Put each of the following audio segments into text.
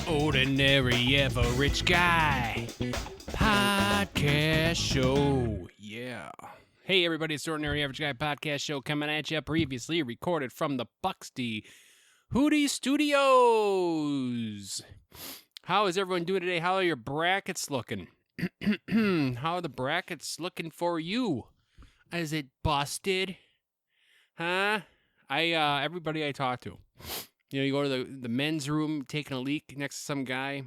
Ordinary Average Guy Podcast Show. Yeah. Hey, everybody, it's the Ordinary Average Guy Podcast Show coming at you, previously recorded from the Buxty Hootie Studios. How is everyone doing today? How are your brackets looking? How are the brackets looking for you? Is it busted? Huh? Everybody I talk to. You know, you go to the men's room, taking a leak next to some guy.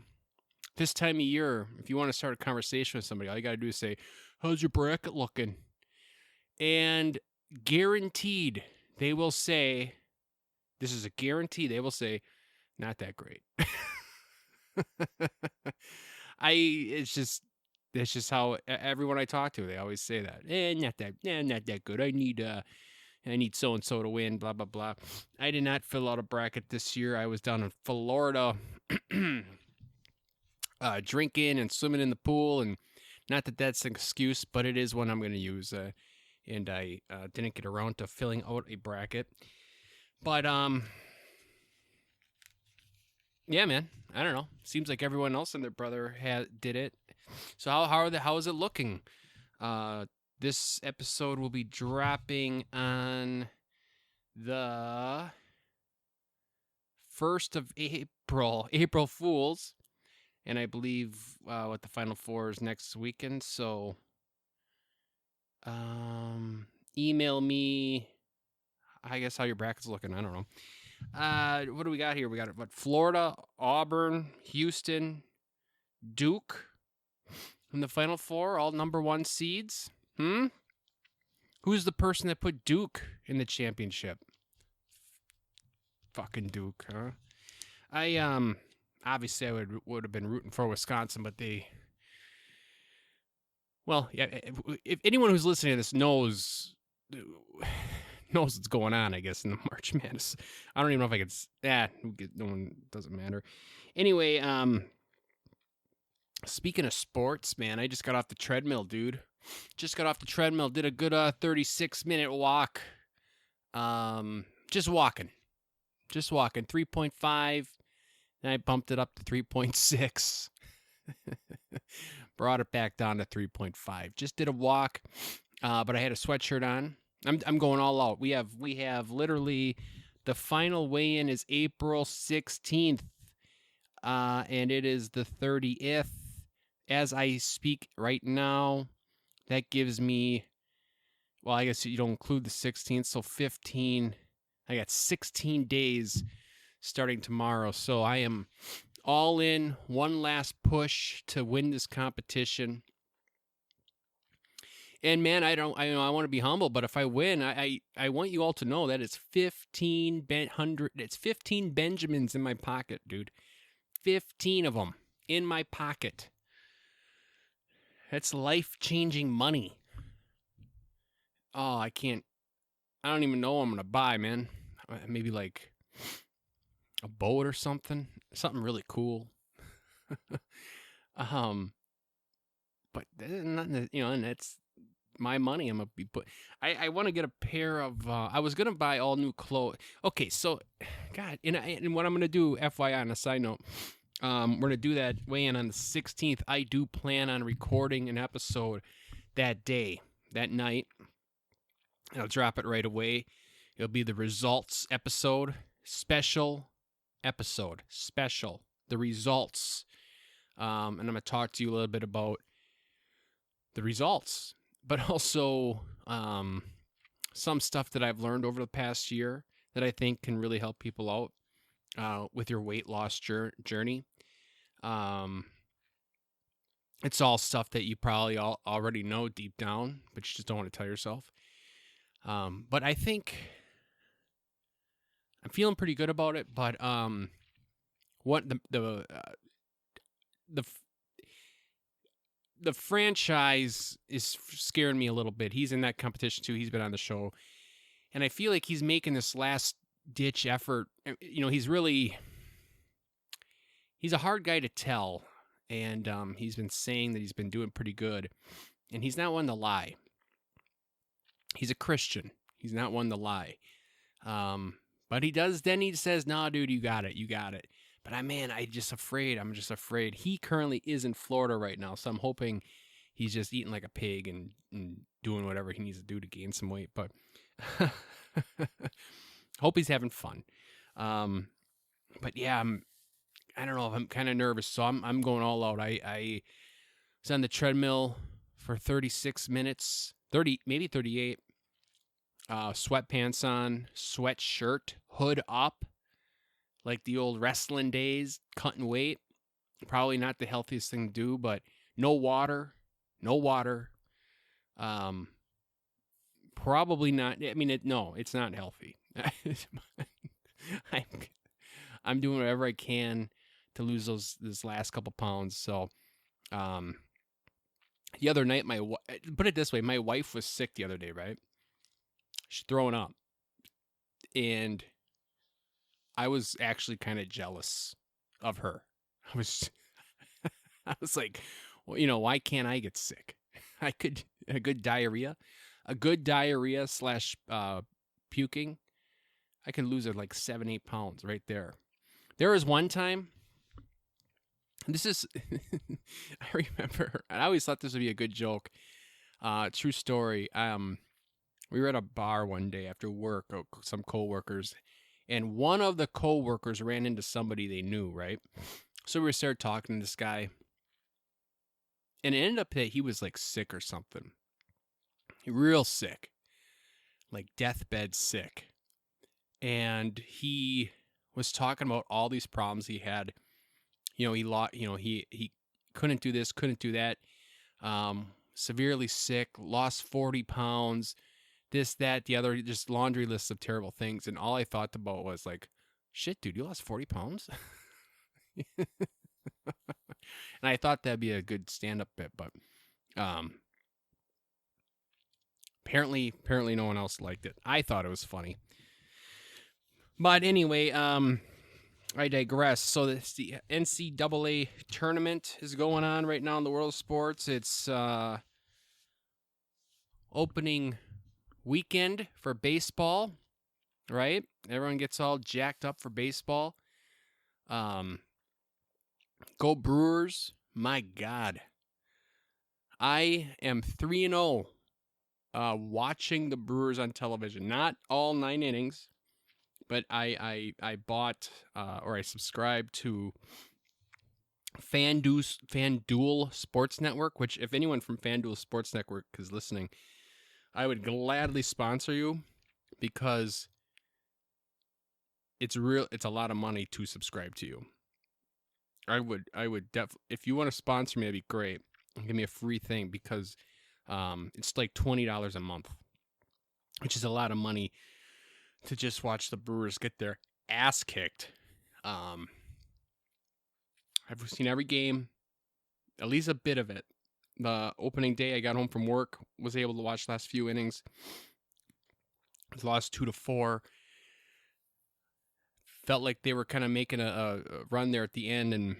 This time of year, if you want to start a conversation with somebody, all you got to do is say, how's your bracket looking? And guaranteed, they will say, this is a guarantee, they will say, not that great. It's just how everyone I talk to, they always say that. Not that good. I need so-and-so to win, blah, blah, blah. I did not fill out a bracket this year. I was down in Florida drinking and swimming in the pool. And not that that's an excuse, but it is one I'm going to use. And I didn't get around to filling out a bracket. But, yeah, man. I don't know. Seems like everyone else and their brother did it. So how is it looking? This episode will be dropping on the 1st of April Fools. And I believe what the Final Four is next weekend. So email me, I guess, how your bracket's looking. I don't know. What do we got here? We got Florida, Auburn, Houston, Duke in the Final Four, all number one seeds. Who's the person that put Duke in the championship? Fucking Duke, huh? Obviously I would have been rooting for Wisconsin, but if anyone who's listening to this knows what's going on, I guess, in the March Madness. I don't even know if I could. No one, doesn't matter. Anyway, speaking of sports, man, I just got off the treadmill, dude. Just got off the treadmill, did a good 36-minute walk. Just walking, 3.5. Then I bumped it up to 3.6. Brought it back down to 3.5. Just did a walk, but I had a sweatshirt on. I'm going all out. We have literally the final weigh-in is April 16th, and it is the 30th. As I speak right now, that gives me, well, I guess you don't include the 16th, so 15. I got 16 days starting tomorrow, so I am all in. One last push to win this competition. And man, I want to be humble, but if I win, I want you all to know that it's 15 Benjamins in my pocket, dude. 15 of them in my pocket. That's life-changing money. Oh, I don't even know what I'm going to buy, man. Maybe like a boat or something really cool. But and that's my money. I'm gonna be I want to get a pair of. I was gonna buy all new clothes. Okay, so, God, and what I'm gonna do, FYI, on a side note, we're gonna do that weigh-in on the 16th. I do plan on recording an episode that day, that night. I'll drop it right away. It'll be the results episode, special episode, the results. And I'm going to talk to you a little bit about the results, but also some stuff that I've learned over the past year that I think can really help people out with your weight loss journey. It's all stuff that you probably already know deep down, but you just don't want to tell yourself. But I think I'm feeling pretty good about it. But what the franchise is scaring me a little bit. He's in that competition too. He's been on the show, and I feel like he's making this last ditch effort. You know, he's a hard guy to tell, and he's been saying that he's been doing pretty good, and he's not one to lie. He's a Christian. He's not one to lie. But he says, nah, dude, you got it. But I just afraid. I'm just afraid. He currently is in Florida right now, so I'm hoping he's just eating like a pig and doing whatever he needs to do to gain some weight. But hope he's having fun. But yeah, I don't know. I'm kind of nervous, so I'm going all out. I was on the treadmill for 36 minutes, 30 maybe 38. Sweatpants on, sweatshirt, hood up, like the old wrestling days, cutting weight. Probably not the healthiest thing to do, but no water. Probably not. I mean, it's not healthy. I'm doing whatever I can to lose this last couple pounds. So, the other night, put it this way, my wife was sick the other day, right? She's throwing up, and I was actually kind of jealous of her. I was like, well, why can't I get sick? I could a good diarrhea / puking. I could lose it like 7-8 pounds right there. There was one time. This is, I remember. I always thought this would be a good joke. True story. We were at a bar one day after work, some coworkers, and one of the coworkers ran into somebody they knew, right? So we started talking to this guy, and it ended up that he was like sick or something, real sick, like deathbed sick, and he was talking about all these problems he had. He couldn't do this, couldn't do that. Severely sick, lost 40 pounds. This, that, the other, just laundry lists of terrible things. And all I thought about was like, shit, dude, you lost 40 pounds? And I thought that'd be a good stand-up bit, but apparently no one else liked it. I thought it was funny. But anyway, I digress. So the NCAA tournament is going on right now in the world of sports. It's opening weekend for baseball, right? Everyone gets all jacked up for baseball. Go Brewers. My God. I am 3-0 watching the Brewers on television. Not all 9 innings, but I bought or I subscribed to FanDuel Sports Network, which if anyone from FanDuel Sports Network is listening, I would gladly sponsor you because it's a lot of money to subscribe to you. I would definitely, if you want to sponsor me, that'd be great. Give me a free thing because it's like $20 a month, which is a lot of money to just watch the Brewers get their ass kicked. I've seen every game, at least a bit of it. The opening day, I got home from work, was able to watch the last few innings. It lost 2-4. Felt like they were kind of making a run there at the end and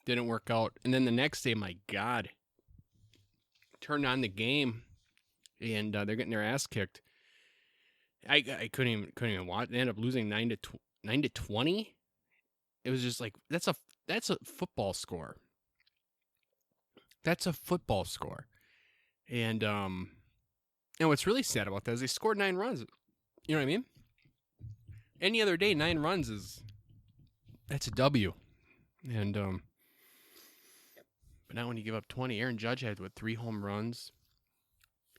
didn't work out. And then the next day, my God, turned on the game and they're getting their ass kicked. I couldn't even watch. They ended up losing 9-20. It was just like that's a football score. That's a football score. And what's really sad about that is they scored 9 runs. You know what I mean? Any other day, 9 runs that's a W. And but now when you give up 20, Aaron Judge had 3 home runs.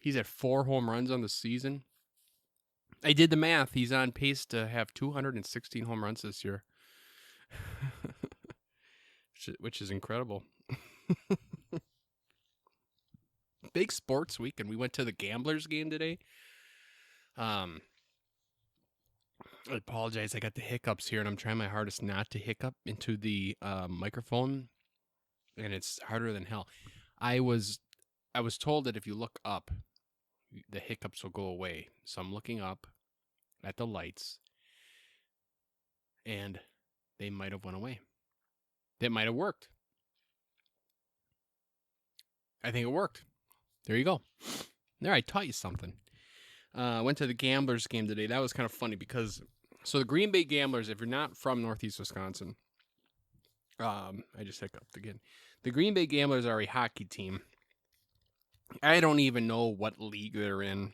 He's at 4 home runs on the season. I did the math. He's on pace to have 216 home runs this year, which is incredible. Big sports weekend. We went to the Gamblers game today. I apologize. I got the hiccups here, and I'm trying my hardest not to hiccup into the microphone, and it's harder than hell. I was told that if you look up, the hiccups will go away. So I'm looking up at the lights, and they might have went away. That might have worked. I think it worked. There you go. There, I taught you something. Went to the Gamblers game today. That was kind of funny because, so the Green Bay Gamblers, if you're not from Northeast Wisconsin, I just hiccuped again. The Green Bay Gamblers are a hockey team. I don't even know what league they're in.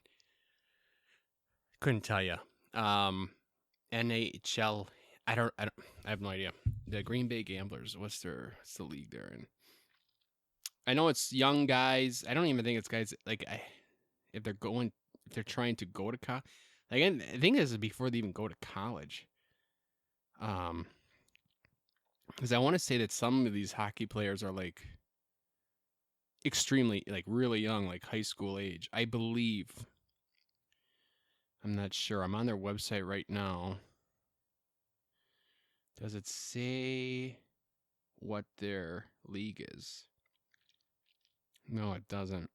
Couldn't tell you. NHL. I have no idea. The Green Bay Gamblers. What's the league they're in? I know it's young guys. I don't even think it's guys like if they're trying to go to college. Like I think this is before they even go to college. Because I want to say that some of these hockey players are like extremely like really young, like high school age. I believe. I'm not sure. I'm on their website right now. Does it say what their league is? No, it doesn't.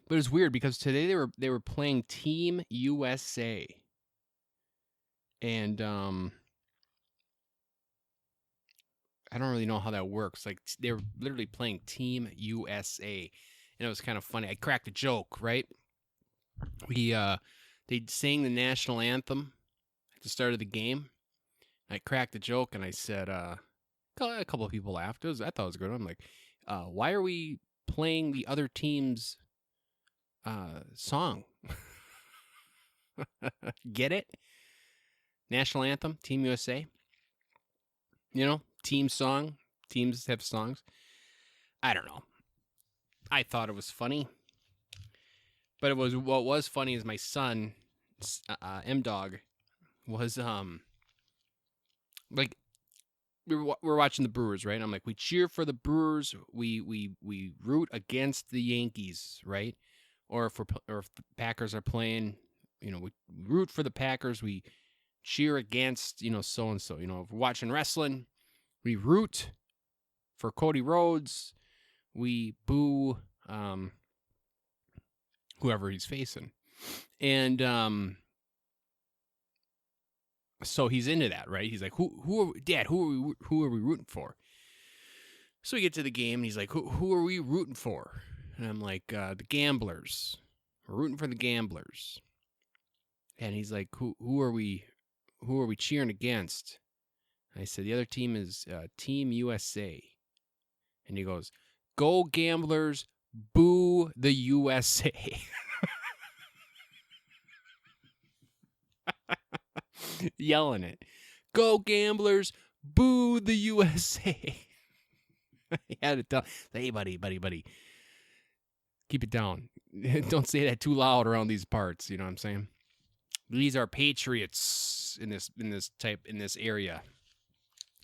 But it's weird because today they were playing Team USA. And I don't really know how that works. Like they were literally playing Team USA. And it was kind of funny. I cracked a joke, right? They sang the national anthem at the start of the game. I cracked a joke and I said, a couple of people laughed. I thought it was good. I'm like, why are we playing the other team's song? Get it? National anthem, Team USA. You know, team song. Teams have songs. I don't know. I thought it was funny. But what was funny is my son, M-Dog, was like we're watching the Brewers, right? And I'm like, we cheer for the Brewers, we root against the Yankees, right? Or if the Packers are playing, you know, we root for the Packers, we cheer against, you know, so and so. You know, if we're watching wrestling, we root for Cody Rhodes, we boo whoever he's facing. And so he's into that, right? He's like, who are we rooting for? So we get to the game and he's like, who are we rooting for? And I'm like, the Gamblers. We're rooting for the Gamblers. And he's like, who are we cheering against? And I said, the other team is Team USA. And he goes, go Gamblers, boo the USA. Yelling it. Go Gamblers, boo the USA. He had it down. Hey, buddy. Keep it down. Don't say that too loud around these parts. You know what I'm saying? These are patriots in this area.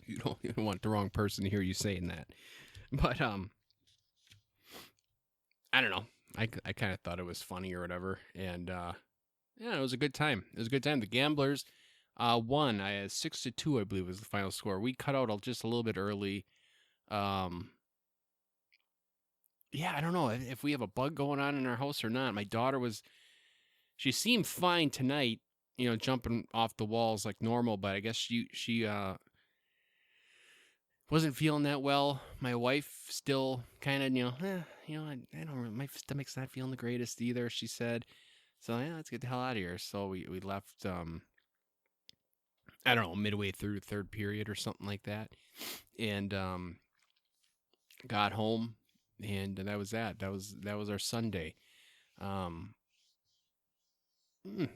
You don't want the wrong person to hear you saying that. But I don't know. I kind of thought it was funny or whatever, and yeah, it was a good time. The Gamblers won. I had 6-2, I believe, was the final score. We cut out just a little bit early. Yeah, I don't know if we have a bug going on in our house or not. My daughter she seemed fine tonight, you know, jumping off the walls like normal, but I guess she wasn't feeling that well. My wife still kind of, I don't really, my stomach's not feeling the greatest either, she said. So, yeah, let's get the hell out of here. So we left, I don't know, midway through the third period or something like that. And got home, and that was that. That was our Sunday.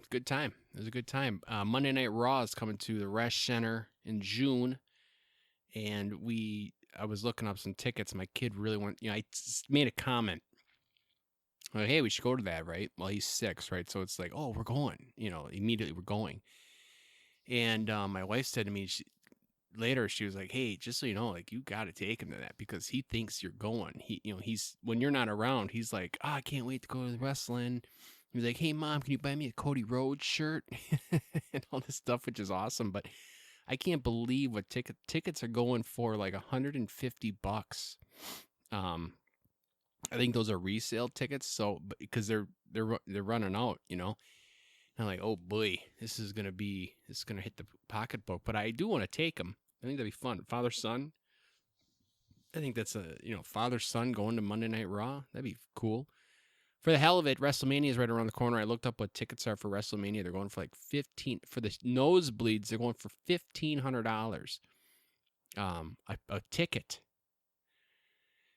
Good time. It was a good time. Monday Night Raw is coming to the Resch Center in June. And I was looking up some tickets. My kid really I made a comment. Like, hey, we should go to that, right? Well, he's 6, right? So it's like, oh, we're going. You know, immediately we're going. And my wife said to me later, she was like, hey, just so you know, like, you got to take him to that because he thinks you're going. He's when you're not around, he's like, oh, I can't wait to go to the wrestling. He's like, hey, Mom, can you buy me a Cody Rhodes shirt? And all this stuff, which is awesome. But I can't believe what tickets are going for, like $150. I think those are resale tickets. So because they're running out, you know. And I'm like, oh boy, this is gonna hit the pocketbook. But I do want to take them. I think that'd be fun. Father son. I think that's father son going to Monday Night Raw. That'd be cool. For the hell of it, WrestleMania is right around the corner. I looked up what tickets are for WrestleMania. They're going for like for the nosebleeds. They're going for $1,500. A ticket.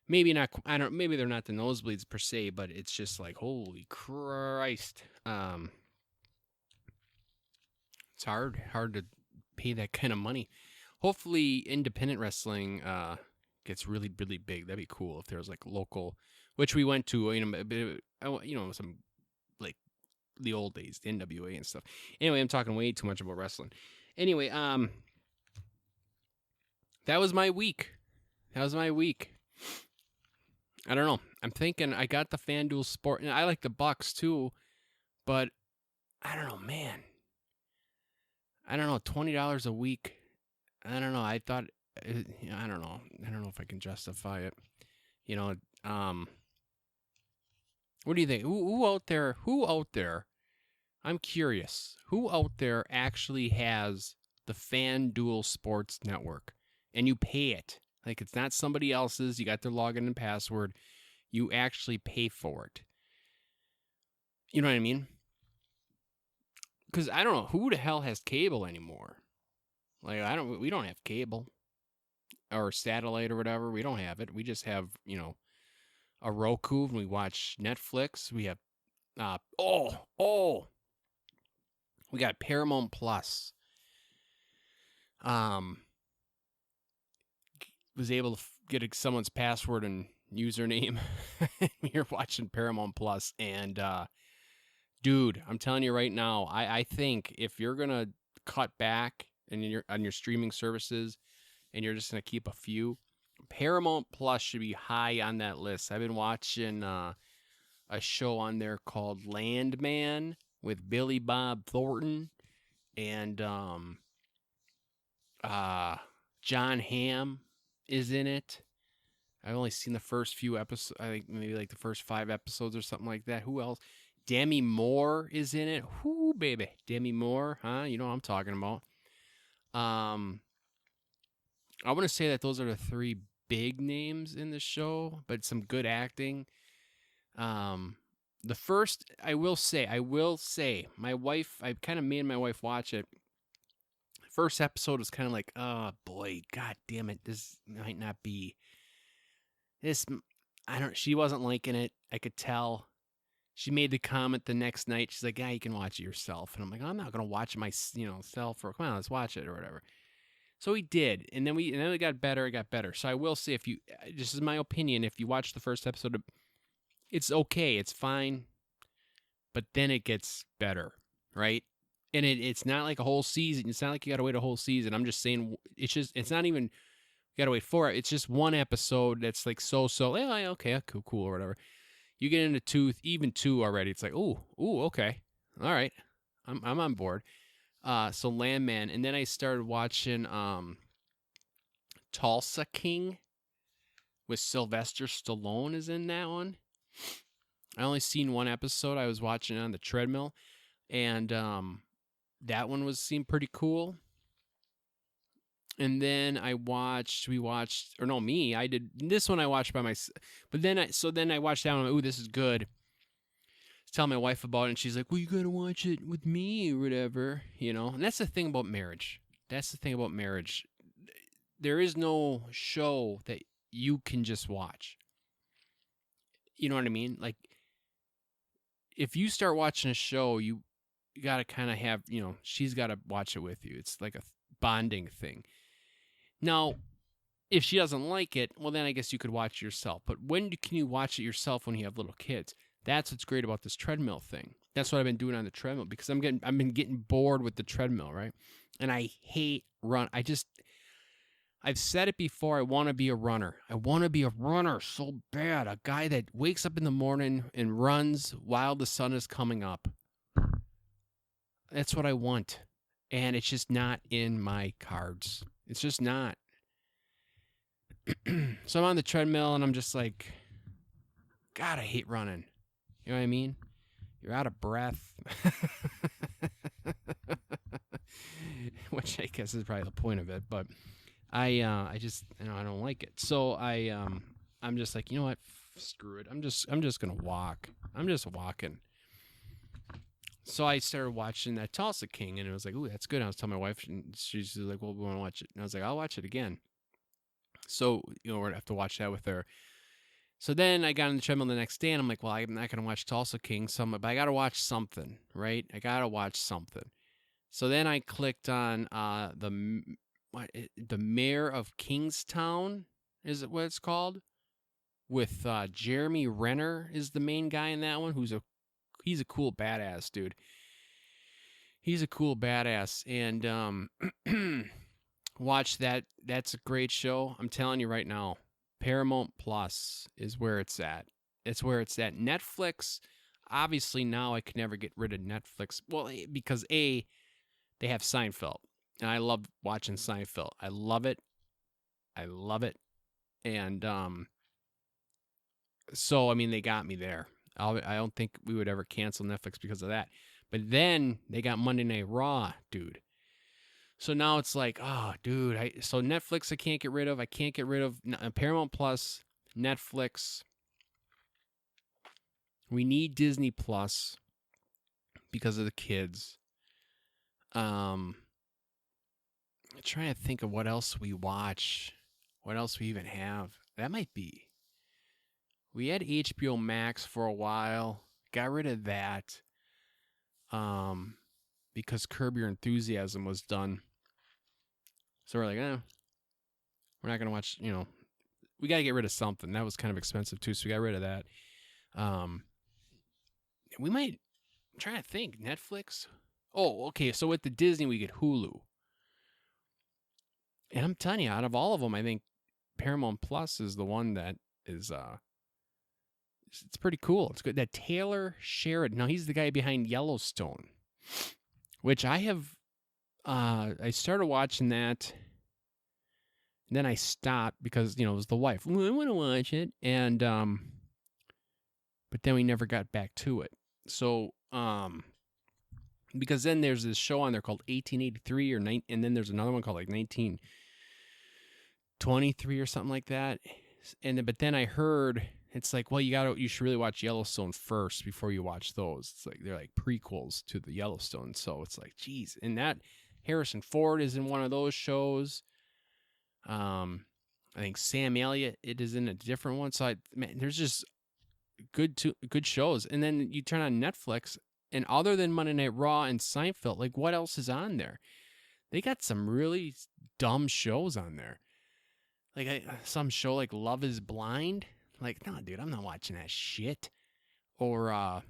Maybe not. I don't. Maybe they're not the nosebleeds per se, but it's just like holy Christ. It's hard to pay that kind of money. Hopefully, independent wrestling gets really big. That'd be cool if there was like local, which we went to. Some like the old days, the NWA and stuff. Anyway, I'm talking way too much about wrestling. Anyway, that was my week. I don't know. I'm thinking I got the FanDuel Sport, and I like the Bucks too, but I don't know, man. I don't know, $20 a week. I don't know. I thought, I don't know. I don't know if I can justify it. What do you think? Who out there? I'm curious. Who out there actually has the FanDuel Sports Network, and you pay it? Like, it's not somebody else's. You got their login and password. You actually pay for it. You know what I mean? Because I don't know who the hell has cable anymore. Like, we don't have cable or satellite or whatever. We don't have it. We just have, a Roku, and we watch Netflix. We have, we got Paramount Plus. Was able to get someone's password and username. You're watching Paramount Plus, and dude, I'm telling you right now, I think if you're gonna cut back on your streaming services, and you're just gonna keep a few, Paramount Plus should be high on that list. I've been watching a show on there called Landman with Billy Bob Thornton and John Hamm is in it. I've only seen the first few episodes. I think maybe like the first 5 episodes or something like that. Who else? Demi Moore is in it. Whoo, baby. Demi Moore, huh? You know what I'm talking about. I want to say that those are the 3 big names in the show, but some good acting. The first, I will say, my wife, I kind of made my wife watch it. First episode was kind of like, oh boy, god damn it, this might not be this. She wasn't liking it. I could tell. She made the comment the next night. She's like, you can watch it yourself. And I'm like, I'm not going to watch it myself, or come on, let's watch it or whatever. So we did. And then it got better. It got better. So I will say, this is my opinion, if you watch the first episode, it's okay. It's fine. But then it gets better, right? And it's not like a whole season. It's not like you got to wait a whole season. I'm just saying, it's not even, you got to wait for it. It's just one episode that's like okay, cool, or whatever. You get into even 2 already. It's like, ooh, okay. All right. I'm on board. So Landman. And then I started watching Tulsa King with Sylvester Stallone is in that one. I only seen 1 episode. I was watching it on the treadmill. And that one seemed pretty cool. And then I watched this one I watched by myself. But then I watched that one. Ooh, this is good. Tell my wife about it, and she's like, well, you gotta watch it with me or whatever, And that's the thing about marriage. There is no show that you can just watch. You know what I mean? Like, if you start watching a show, you gotta kind of have, she's gotta watch it with you. It's like a bonding thing. Now, if she doesn't like it, well, then I guess you could watch it yourself. But when can you watch it yourself when you have little kids? That's what's great about this treadmill thing. That's what I've been doing on the treadmill, because I've been getting bored with the treadmill, right? And I hate run. I've said it before. I want to be a runner. I want to be a runner so bad. A guy that wakes up in the morning and runs while the sun is coming up. That's what I want. And it's just not in my cards. It's just not. So I'm on the treadmill and I'm just like, God, I hate running. You know what I mean? You're out of breath. Which I guess is probably the point of it. But I just, I don't like it. So I'm just like, you know what? screw it. I'm just gonna walk. I'm just walking. So I started watching that Tulsa King, and it was like, ooh, that's good. I was telling my wife, and she's like, well, we want to watch it. And I was like, I'll watch it again. So, we're going to have to watch that with her. So then I got on the treadmill the next day, and I'm like, well, I'm not going to watch Tulsa King, but I got to watch something, right? I got to watch something. So then I clicked on the Mayor of Kingstown, is it what it's called? With Jeremy Renner is the main guy in that one, he's a cool badass, dude. He's a cool badass. And watch that. That's a great show. I'm telling you right now. Paramount Plus is where it's at. It's where it's at. Netflix, obviously now I can never get rid of Netflix. Well, because they have Seinfeld. And I love watching Seinfeld. I love it. And so, I mean, they got me there. I don't think we would ever cancel Netflix because of that. But then they got Monday Night Raw, dude. So now it's like, oh, dude. So Netflix I can't get rid of. I can't get rid of Paramount Plus, Netflix. We need Disney Plus because of the kids. I'm trying to think of what else we watch. What else we even have. That might be. We had HBO Max for a while. Got rid of that. Because Curb Your Enthusiasm was done. So we're like, we're not going to watch, we got to get rid of something. That was kind of expensive too, so we got rid of that. We might, I'm trying to think, Netflix? Oh, okay, so with the Disney, we get Hulu. And I'm telling you, out of all of them, I think Paramount Plus is the one that is, it's pretty cool. It's good. That Taylor Sheridan, now he's the guy behind Yellowstone, which I have, I started watching that, and then I stopped because, it was the wife. Well, I want to watch it. And, but then we never got back to it. So, because then there's this show on there called 1883 and then there's another one called like 1923 or something like that. But then I heard it's like, well, you should really watch Yellowstone first before you watch those. It's like they're like prequels to the Yellowstone. So it's like, geez, and that Harrison Ford is in one of those shows. I think Sam Elliott is in a different one. So there's just good shows. And then you turn on Netflix, and other than Monday Night Raw and Seinfeld, like what else is on there? They got some really dumb shows on there. Like some show like Love is Blind. Like, no, dude, I'm not watching that shit. Or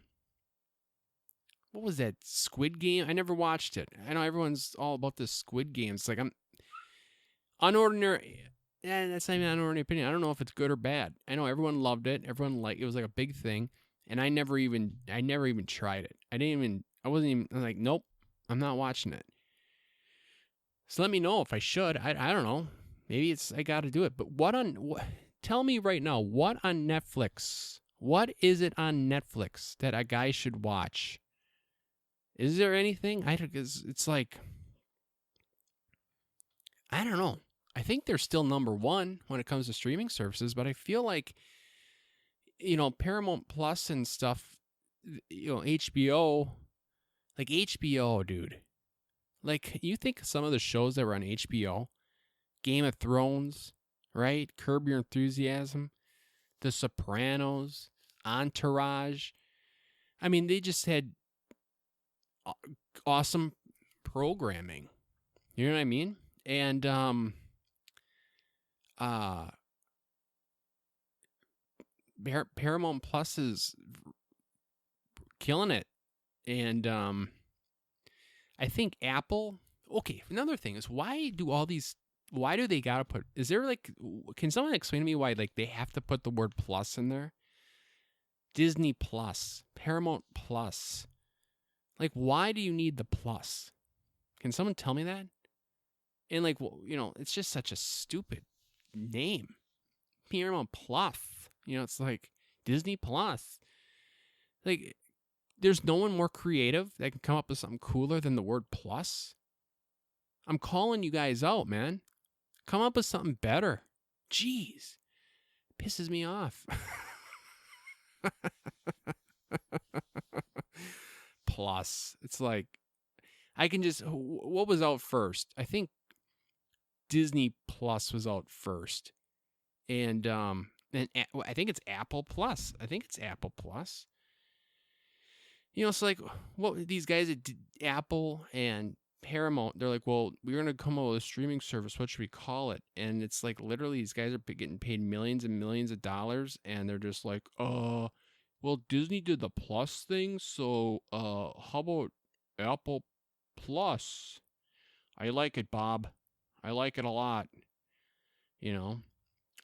what was that, Squid Game? I never watched it. I know everyone's all about this Squid Game. It's like I'm unordinary. Yeah, that's not even an unordinary opinion. I don't know if it's good or bad. I know everyone loved it. Everyone it was like a big thing, and I never even tried it. I wasn't like, nope, I'm not watching it. So let me know if I should. I don't know. Maybe I got to do it. But tell me right now, what on Netflix? What is it on Netflix that a guy should watch? Is there anything? It's like, I don't know. I think they're still number one when it comes to streaming services, but I feel like, Paramount Plus and stuff, HBO, like HBO, dude. Like, you think some of the shows that were on HBO, Game of Thrones, right? Curb Your Enthusiasm, The Sopranos, Entourage. I mean, they just had awesome programming. You know what I mean? And Paramount Plus is killing it. And I think Apple. Okay, another thing is, why do they gotta put? Is there like? Can someone explain to me why they have to put the word plus in there? Disney Plus, Paramount Plus. Like, why do you need the plus? Can someone tell me that? And it's just such a stupid name. Paramount Plus. It's like Disney Plus. Like, there's no one more creative that can come up with something cooler than the word plus. I'm calling you guys out, man. Come up with something better. Jeez. Pisses me off. Plus, it's like I can just what was out first? I think Disney Plus was out first, and I think it's Apple Plus. I think it's Apple Plus. You know, it's like what these guys at Apple and Paramount, they're like, well, we're gonna come up with a streaming service. What should we call it? And it's like literally these guys are getting paid millions and millions of dollars, and they're just like, well, Disney did the Plus thing, so how about Apple Plus? I like it, Bob. I like it a lot. You know,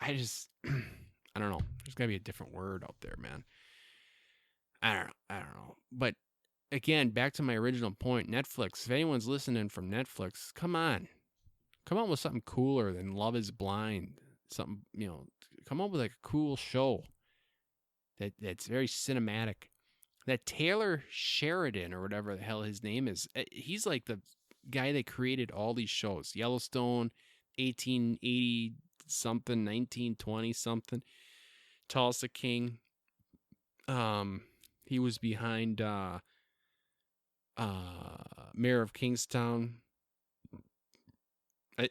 I just, I don't know. There's gotta be a different word out there, man. I don't know. I don't know. But again, back to my original point, Netflix. If anyone's listening from Netflix, come on. Come on with something cooler than Love is Blind. Something, come up with like a cool show that's very cinematic. That Taylor Sheridan or whatever the hell his name is, he's like the guy that created all these shows. Yellowstone, 1880 something, 1920 something. Tulsa King. He was behind Mayor of Kingstown. I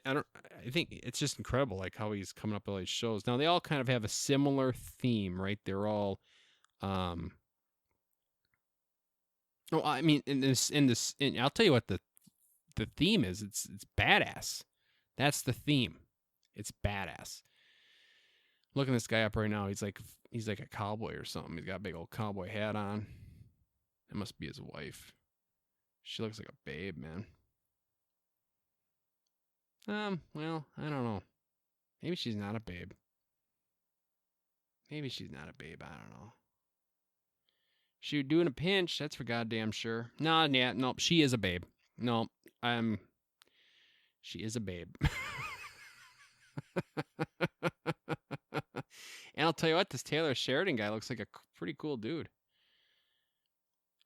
think it's just incredible like how he's coming up with all these shows. Now they all kind of have a similar theme, right? They're all oh, I mean I'll tell you what the theme is. It's badass. That's the theme. It's badass. Looking this guy up right now, he's like a cowboy or something. He's got a big old cowboy hat on. That must be his wife. She looks like a babe, man. Well, I don't know. Maybe she's not a babe. I don't know. She would do in a pinch, that's for goddamn sure. Nope, she is a babe. No, she is a babe. And I'll tell you what, this Taylor Sheridan guy looks like a pretty cool dude.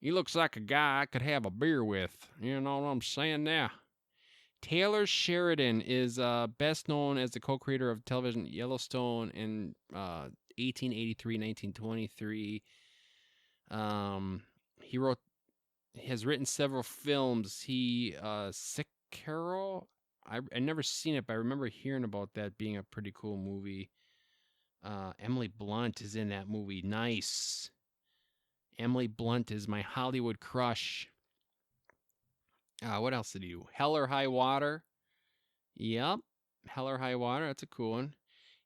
He looks like a guy I could have a beer with. You know what I'm saying now? Taylor Sheridan is best known as the co-creator of television Yellowstone in 1883, 1923. He has written several films. Sick Carol. I never seen it, but I remember hearing about that being a pretty cool movie. Emily Blunt is in that movie. Nice. Emily Blunt is my Hollywood crush. What else did he do? Hell or High Water. Yep. Hell or High Water. That's a cool one.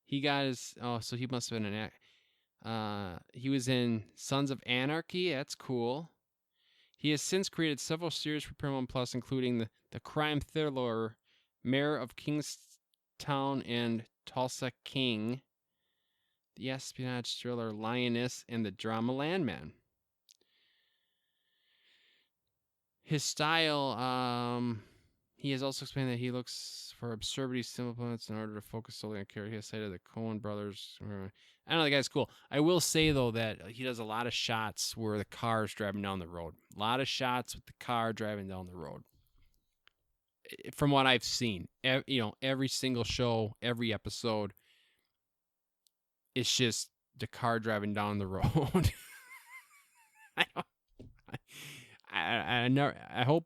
He got his... Oh, so he must have been an... he was in Sons of Anarchy. That's cool. He has since created several series for Paramount Plus, including the crime thriller Mayor of Kingstown and Tulsa King, the espionage thriller Lioness, and the drama Landman. His style, he has also explained that he looks for absurdity, simple points in order to focus solely on character. He has cited the Coen brothers. I know the guy's cool. I will say, though, that he does a lot of shots where the car's driving down the road. A lot of shots with the car driving down the road. From what I've seen, every single show, every episode, it's just the car driving down the road. I hope,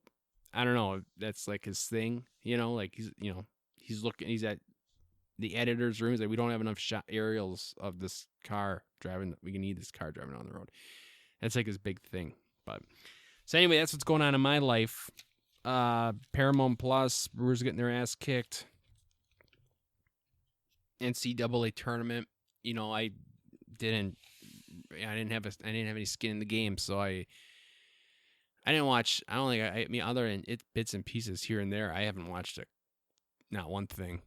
I don't know, that's like his thing, like he's at the editor's room. He's like, we don't have enough shot aerials of this car driving. We need this car driving on the road. That's like his big thing. But so anyway, that's what's going on in my life. Paramount Plus, Brewers getting their ass kicked. NCAA tournament. I didn't have any skin in the game, so I didn't watch. I don't think other than it bits and pieces here and there, I haven't watched not one thing.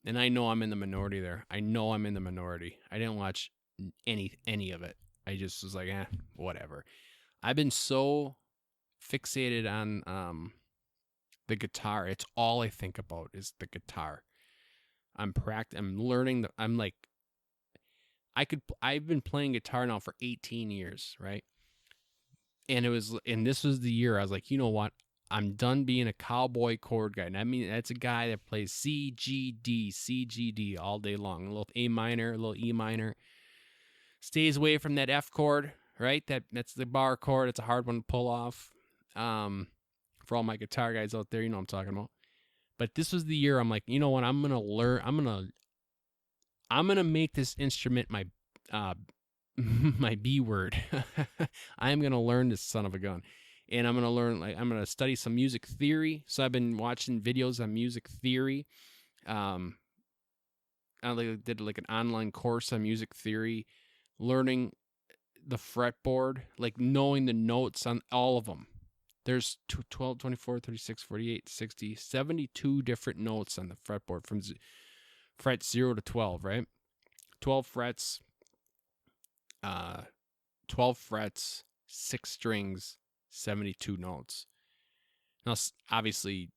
And I know I'm in the minority there. I didn't watch any of it. I just was like, whatever. I've been so fixated on the guitar. It's all I think about is the guitar. I'm learning. I've been playing guitar now for 18 years, right? And this was the year I was like, you know what? I'm done being a cowboy chord guy. And I mean, that's a guy that plays C, G, D all day long. A little A minor, a little E minor. Stays away from that F chord, right? That's the bar chord. It's a hard one to pull off. For all my guitar guys out there, you know what I'm talking about. But this was the year I'm like, you know what? I'm gonna learn. I'm gonna make this instrument my my B word. I'm gonna learn this son of a gun, and I'm gonna study some music theory. So I've been watching videos on music theory. I did like an online course on music theory, learning the fretboard, like knowing the notes on all of them. There's 12, 24, 36, 48, 60, 72 different notes on the fretboard from fret 0 to 12, right? 12 frets, 12 frets, 6 strings, 72 notes. Now, obviously,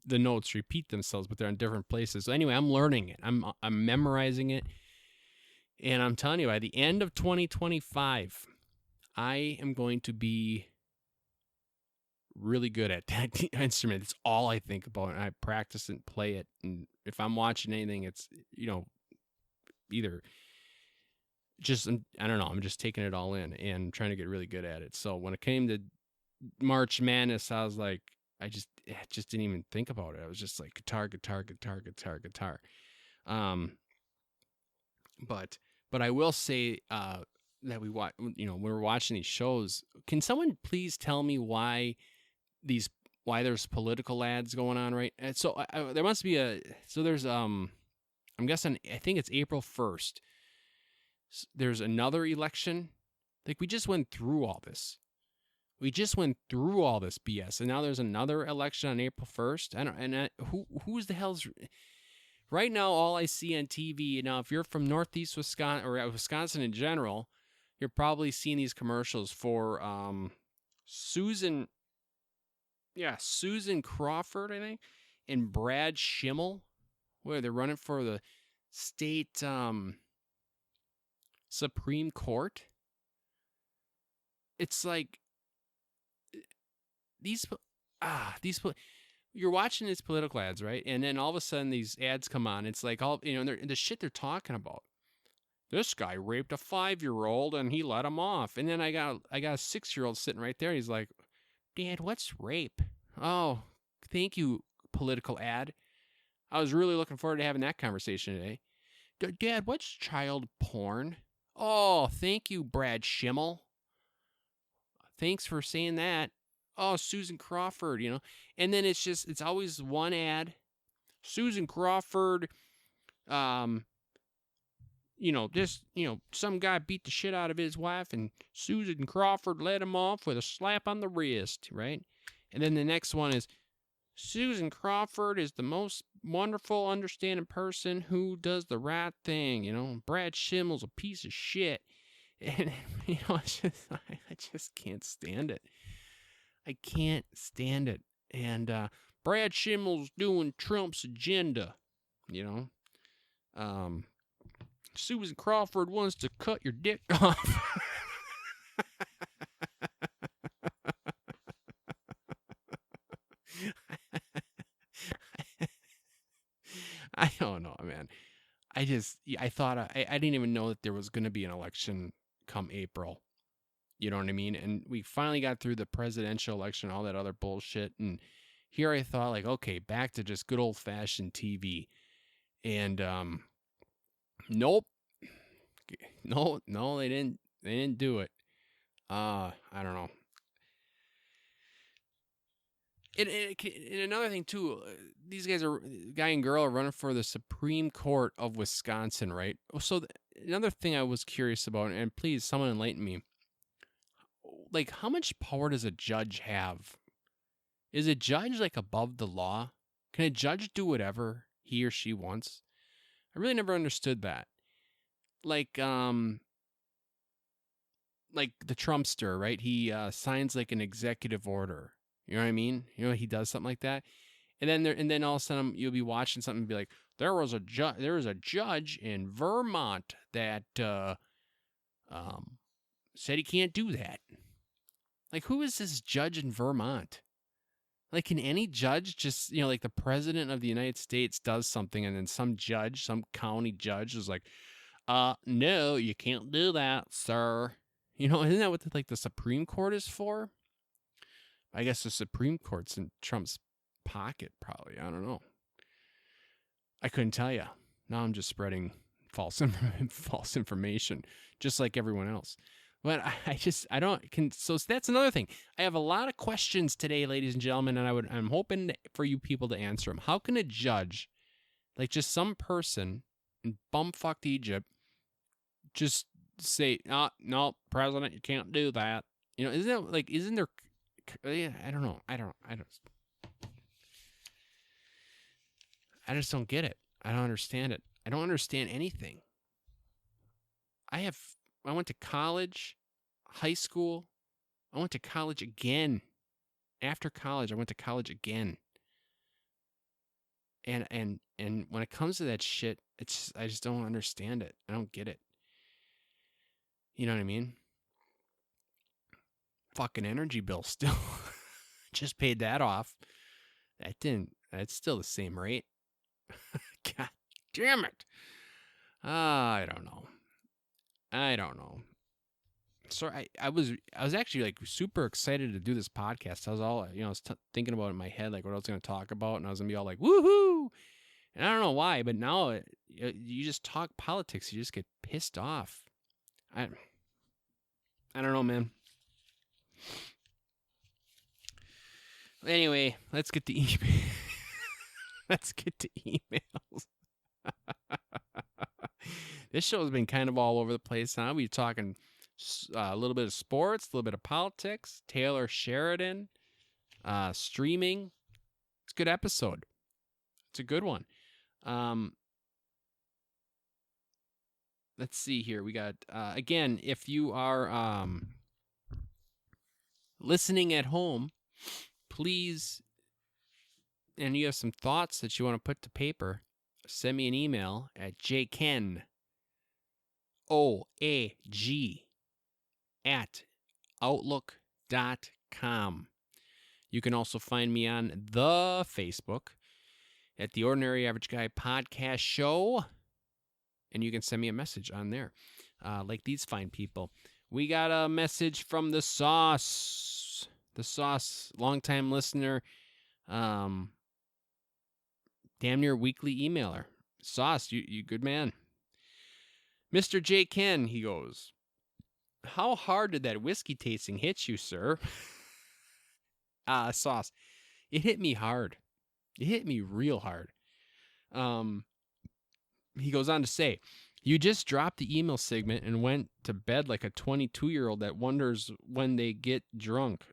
the notes repeat themselves, but they're in different places. So anyway, I'm learning it. I'm memorizing it. And I'm telling you, by the end of 2025, I am going to be really good at that instrument. It's all I think about, and I practice and play it. And if I'm watching anything, it's, either just, I don't know, I'm just taking it all in and trying to get really good at it. So when it came to March Madness, I was like, I just didn't even think about it. I was just like guitar. But I will say that we watch, when we're watching these shows, can someone please tell me why there's political ads going on, right? And so there must be there's I'm guessing, I think it's April 1st. There's another election. Like, we just went through all this. We just went through all this BS, and now there's another election on April 1st. Who's the hell's right now? All I see on TV now, if you're from Northeast Wisconsin or Wisconsin in general, you're probably seeing these commercials for Susan Crawford, I think, and Brad Schimmel, where they're running for the state Supreme Court. It's like you're watching these political ads, right? And then all of a sudden these ads come on. It's like all, the shit they're talking about. This guy raped a 5-year-old and he let him off. And then I got a 6-year-old sitting right there. He's like, Dad, what's rape? Oh, thank you, political ad. I was really looking forward to having that conversation today. Dad, what's child porn? Oh, thank you, Brad Schimmel. Thanks for saying that. Oh, Susan Crawford, And then it's always one ad. Susan Crawford, some guy beat the shit out of his wife and Susan Crawford let him off with a slap on the wrist, right? And then the next one is, Susan Crawford is the most wonderful, understanding person who does the right thing, Brad Schimmel's a piece of shit. And, it's just, I just can't stand it. I can't stand it. And Brad Schimmel's doing Trump's agenda, Susan Crawford wants to cut your dick off. I don't know, man. I thought I didn't even know that there was going to be an election come April. You know what I mean? And we finally got through the presidential election, all that other bullshit. And here I thought, like, okay, back to just good old fashioned TV. And nope. No, they didn't do it. I don't know. And another thing too, these guys guy and girl are running for the Supreme Court of Wisconsin, right? So another thing I was curious about, and please someone enlighten me. Like, how much power does a judge have? Is a judge like above the law? Can a judge do whatever he or she wants? I really never understood that. Like the Trumpster, right? He signs like an executive order. You know what I mean? He does something like that. And then all of a sudden you'll be watching something and be like, there was a judge in Vermont that said he can't do that. Like, who is this judge in Vermont? Like, can any judge just, like the president of the United States does something and then some judge, some county judge is like, No, you can't do that, sir. You know, isn't that what the Supreme Court is for? I guess the Supreme Court's in Trump's pocket, probably. I don't know. I couldn't tell you. Now I'm just spreading false information, just like everyone else. But I don't. So that's another thing. I have a lot of questions today, ladies and gentlemen, and I'm hoping for you people to answer them. How can a judge, like just some person in bumfucked Egypt, just say, no, President, you can't do that? You know, isn't there? Yeah, I don't know. I just don't get it. I don't understand it. I don't understand anything. I went to college, high school. I went to college again. After college, I went to college again. And when it comes to that shit, I just don't understand it. I don't get it. You know what I mean? Fucking energy bill still. Just paid that off. That's still the same rate. God damn it. I don't know. So I was actually like super excited to do this podcast. I was all, I was thinking about it in my head, like what I was going to talk about. And I was going to be all like, woohoo. And I don't know why, but now you just talk politics. You just get pissed off. I don't know, man. Anyway, let's get to email. Let's get to emails. This show has been kind of all over the place. Now we're talking a little bit of sports, a little bit of politics, Taylor Sheridan, streaming. It's a good episode. It's a good one. Let's see here. We got, again, if you are listening at home, please, and you have some thoughts that you want to put to paper, send me an email at jkenOAG@outlook.com. You can also find me on the Facebook at the Ordinary Average Guy Podcast Show, and you can send me a message on there, like these fine people. We got a message from the Sauce. The Sauce, longtime listener, damn near weekly emailer. Sauce, you good man. Mr. J. Ken, he goes, how hard did that whiskey tasting hit you, sir? Sauce, it hit me hard. It hit me real hard. He goes on to say, you just dropped the email segment and went to bed like a 22-year-old that wanders when they get drunk.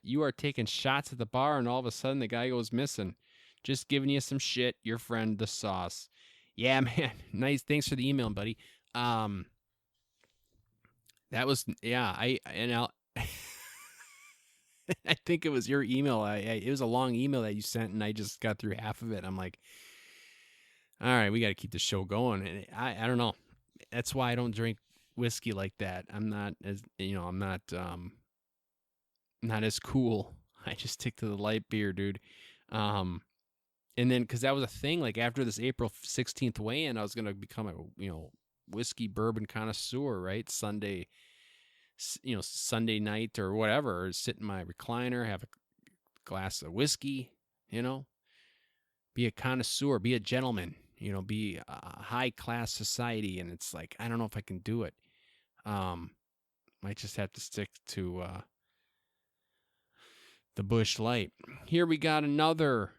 You are taking shots at the bar and all of a sudden the guy goes missing. Just giving you some shit, your friend, the Sauce. Yeah, man. Nice. Thanks for the email, buddy. That was, yeah, I think it was your email. It was a long email that you sent and I just got through half of it. I'm like, all right, we got to keep the show going. And I don't know. That's why I don't drink whiskey like that. I'm not as, I'm not as cool. I just stick to the light beer, dude. And then, because that was a thing, like after this April 16th weigh-in, I was going to become a, whiskey bourbon connoisseur, right? Sunday night or whatever, or sit in my recliner, have a glass of whiskey, be a connoisseur, be a gentleman, be a high-class society. And it's like, I don't know if I can do it. Might just have to stick to the Busch Light. Here we got another.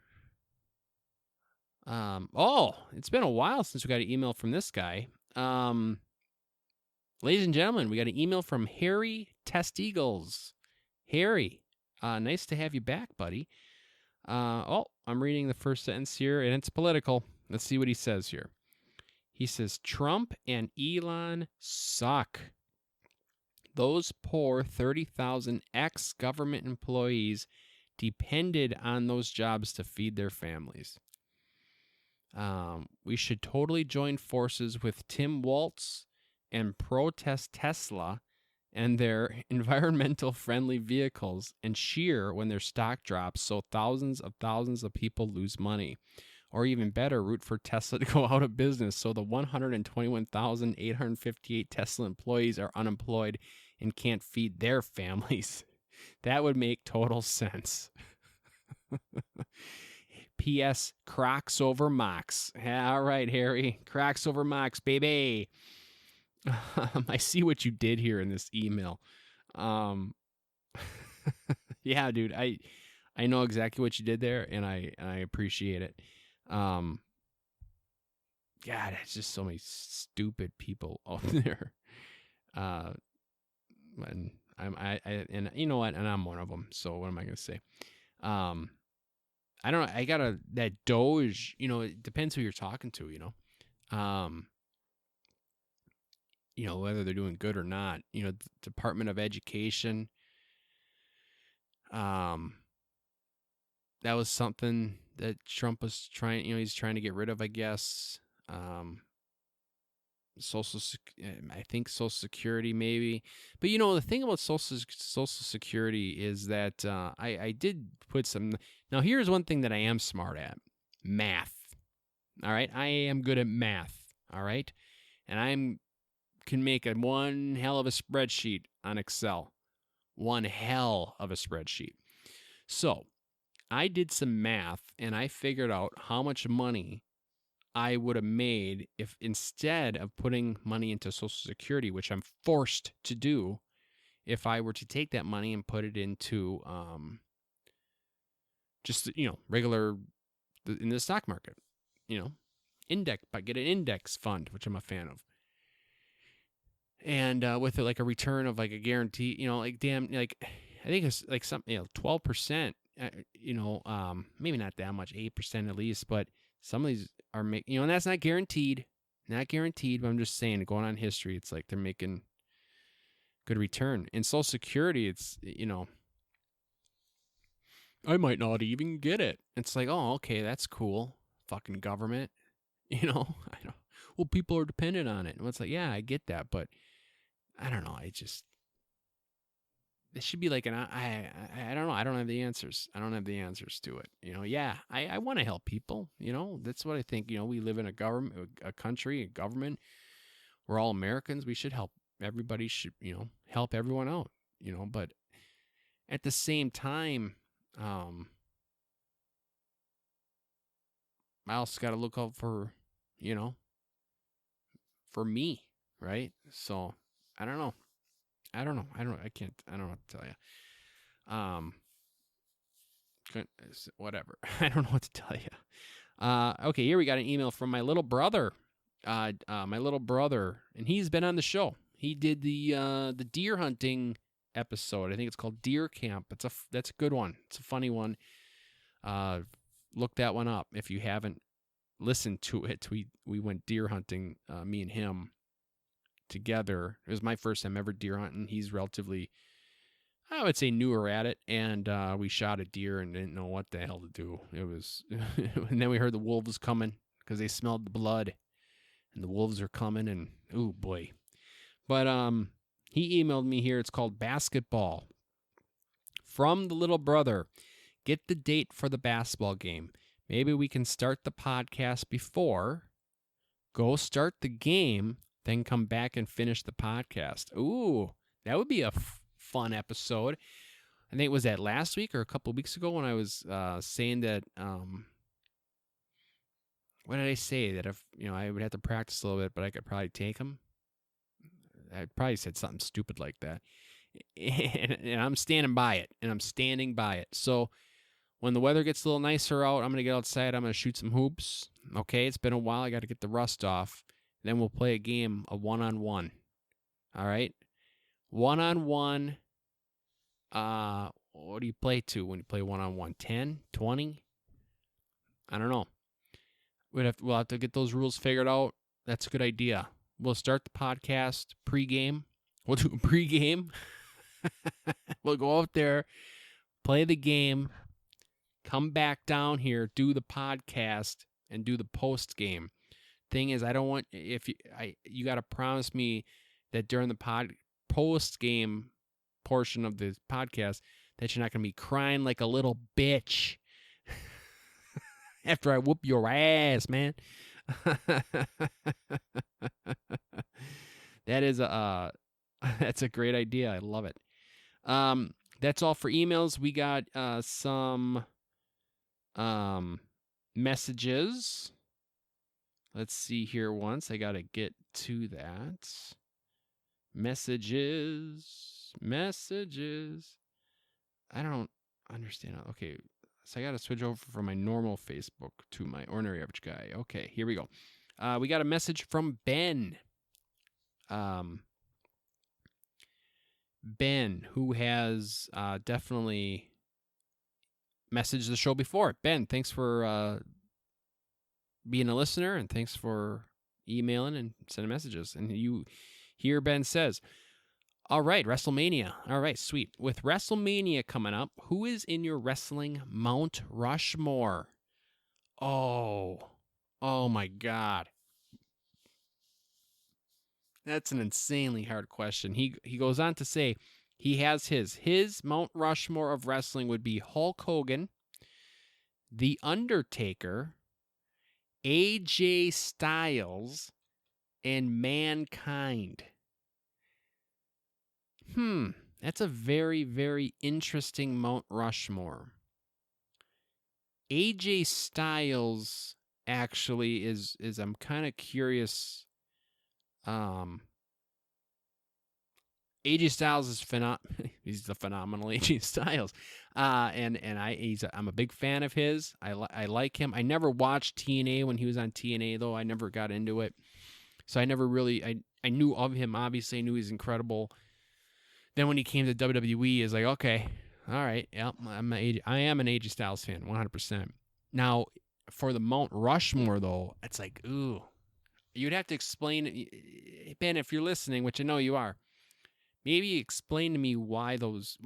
It's been a while since we got an email from this guy. Ladies and gentlemen, we got an email from Harry Testigles. Harry, nice to have you back, buddy. I'm reading the first sentence here, and it's political. Let's see what he says here. He says, Trump and Elon suck. Those poor 30,000 ex-government employees depended on those jobs to feed their families. We should totally join forces with Tim Walz and protest Tesla and their environmental-friendly vehicles and cheer when their stock drops so thousands of people lose money. Or even better, root for Tesla to go out of business so the 121,858 Tesla employees are unemployed and can't feed their families. That would make total sense. P.S. Crocs over mocks. All right, Harry. Crocs over mocks, baby. I see what you did here in this email. Yeah, dude. I know exactly what you did there, and I appreciate it. God, it's just so many stupid people out there. And and you know what? And I'm one of them. So what am I gonna say? I don't know. I got that Doge. It depends who you're talking to. Whether they're doing good or not. The Department of Education. That was something that Trump was trying. He's trying to get rid of, I guess. I think Social Security maybe, but the thing about Social Security is that I did put some. Now here's one thing that I am smart at: math. All right, I am good at math. All right, and can make one hell of a spreadsheet on Excel. One hell of a spreadsheet. So I did some math and I figured out how much money I would have made if instead of putting money into Social Security, which I'm forced to do, if I were to take that money and put it into just regular in the stock market, index, but get an index fund, which I'm a fan of. And with it, like a return of like a guarantee, I think it's like something 12%. Maybe not that much, 8% at least, but some of these are making, and that's not guaranteed, but I'm just saying, going on history, it's like they're making good return. In Social Security, it's I might not even get it. It's like, oh, okay, that's cool. Fucking government, I don't. Well, people are dependent on it, and it's like, yeah, I get that, but I don't know. It should be like I don't know. I don't have the answers. I don't have the answers to it. Yeah, I want to help people. That's what I think. We live in a country, a government. We're all Americans. We should help. Everybody should, help everyone out. But at the same time, I also got to look out for, for me, right? So I don't know. I don't know what to tell you. Whatever. I don't know what to tell you. Okay, here we got an email from my little brother. And he's been on the show. He did the deer hunting episode. I think it's called Deer Camp. That's a good one. It's a funny one. Look that one up if you haven't listened to it. We went deer hunting, me and him together. It was my first time ever deer hunting. He's relatively, I would say, newer at it, and we shot a deer and didn't know what the hell to do. It was, and then we heard the wolves coming because they smelled the blood, and the wolves are coming, and oh boy. But he emailed me here. It's called Basketball. From the little brother. Get the date for the basketball game. Maybe we can start the podcast before, go start the game, then come back and finish the podcast. Ooh, that would be a fun episode. I think it was that last week or a couple of weeks ago when I was saying that, what did I say? That if, I would have to practice a little bit, but I could probably take them. I probably said something stupid like that. And I'm standing by it. So when the weather gets a little nicer out, I'm going to get outside. I'm going to shoot some hoops. Okay, it's been a while. I got to get the rust off. Then we'll play a game, a one-on-one. All right? One-on-one. What do you play to when you play one-on-one? 10? 20? I don't know. We'll have to get those rules figured out. That's a good idea. We'll start the podcast pregame. We'll do a pregame. We'll go out there, play the game, come back down here, do the podcast, and do the post game. Thing is, I don't want you got to promise me that during the post game portion of the podcast that you're not going to be crying like a little bitch. After I whoop your ass, man. That is that's a great idea. I love it. That's all for emails. We got some messages. Let's see here once. I got to get to that. Messages. I don't understand. Okay. So I got to switch over from my normal Facebook to my ordinary average guy. Okay, here we go. We got a message from Ben. Ben, who has definitely messaged the show before. Ben, thanks for being a listener, and thanks for emailing and sending messages. And you here, Ben says, all right, WrestleMania. All right, sweet. With WrestleMania coming up, who is in your wrestling Mount Rushmore? Oh my God. That's an insanely hard question. He goes on to say he has his Mount Rushmore of wrestling would be Hulk Hogan, The Undertaker, AJ Styles, and Mankind. That's a very, very interesting Mount Rushmore. AJ Styles actually is I'm kind of curious. AJ Styles is he's the phenomenal AJ Styles. I'm a big fan of his. I like him. I never watched TNA when he was on TNA though. I never got into it. So I never really I knew of him, obviously. I knew he's incredible. Then when he came to WWE, it's like, okay, all right, yeah, I am an AJ Styles fan, 100%. Now, for the Mount Rushmore, though, it's like, ooh, you'd have to explain, Ben, if you're listening, which I know you are, maybe explain to me why those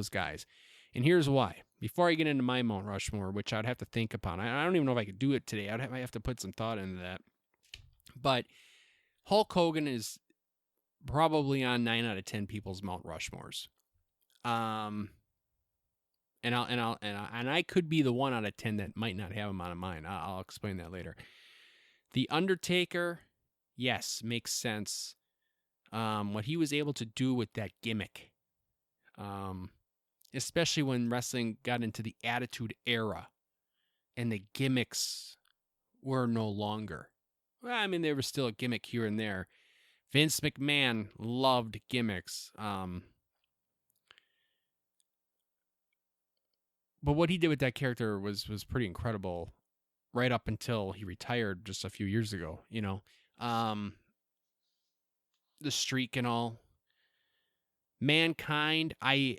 guys. And here's why. Before I get into my Mount Rushmore, which I'd have to think upon, I don't even know if I could do it today. I have to put some thought into that. But Hulk Hogan is probably on 9 out of 10 people's Mount Rushmores. And I could be the 1 out of 10 that might not have him on mine. I'll explain that later. The Undertaker, yes, makes sense. What he was able to do with that gimmick, especially when wrestling got into the Attitude Era and the gimmicks were no longer. Well, I mean, there was still a gimmick here and there. Vince McMahon loved gimmicks. But what he did with that character was pretty incredible right up until he retired just a few years ago, you know. The streak and all. Mankind, I